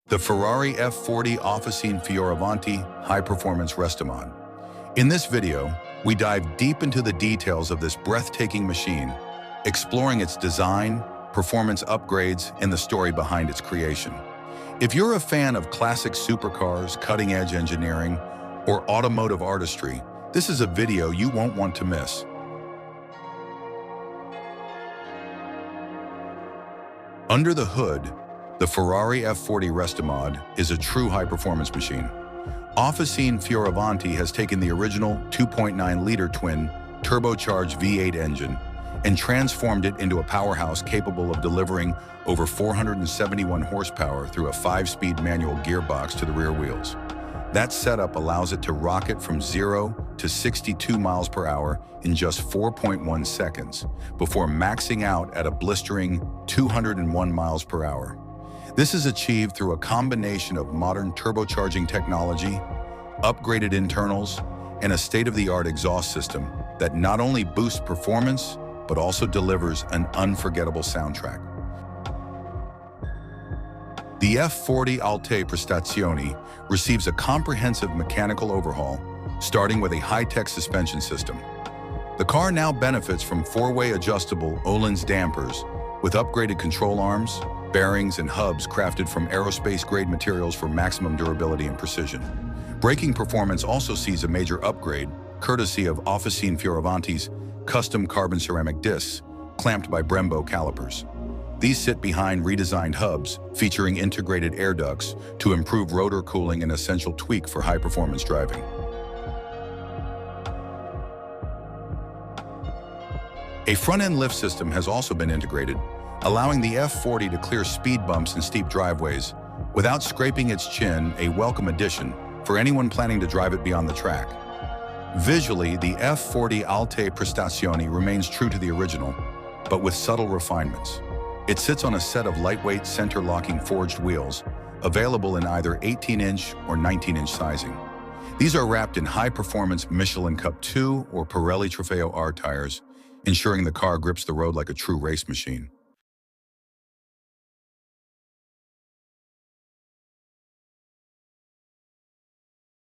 The Ferrari F40 Officine Fioravanti High-Performance Restomod. In this video, we dive deep into the details of this breathtaking machine, exploring its design, performance upgrades, and the story behind its creation. If you're a fan of classic supercars, cutting-edge engineering, or automotive artistry, this is a video you won't want to miss. Under the hood, the Ferrari F40 Restomod is a true high-performance machine. Officine Fioravanti has taken the original 2.9-liter twin-turbocharged V8 engine and transformed it into a powerhouse capable of delivering over 471 horsepower through a 5-speed manual gearbox to the rear wheels. That setup allows it to rocket from 0 to 62 miles per hour in just 4.1 seconds, before maxing out at a blistering 201 miles per hour. This is achieved through a combination of modern turbocharging technology, upgraded internals, and a state-of-the-art exhaust system that not only boosts performance, but also delivers an unforgettable soundtrack. The F40 Alte Prestazioni receives a comprehensive mechanical overhaul, starting with a high-tech suspension system. The car now benefits from 4-way adjustable Öhlins dampers with upgraded control arms, bearings, and hubs crafted from aerospace-grade materials for maximum durability and precision. Braking performance also sees a major upgrade, courtesy of Officine Fioravanti's custom carbon ceramic discs, clamped by Brembo calipers. These sit behind redesigned hubs, featuring integrated air ducts to improve rotor cooling, an essential tweak for high-performance driving. A front-end lift system has also been integrated, allowing the F40 to clear speed bumps and steep driveways without scraping its chin, a welcome addition for anyone planning to drive it beyond the track. Visually, the F40 Alte Prestazioni remains true to the original, but with subtle refinements. It sits on a set of lightweight center-locking forged wheels, available in either 18-inch or 19-inch sizing. These are wrapped in high-performance Michelin Cup 2 or Pirelli Trofeo R tires, ensuring the car grips the road like a true race machine.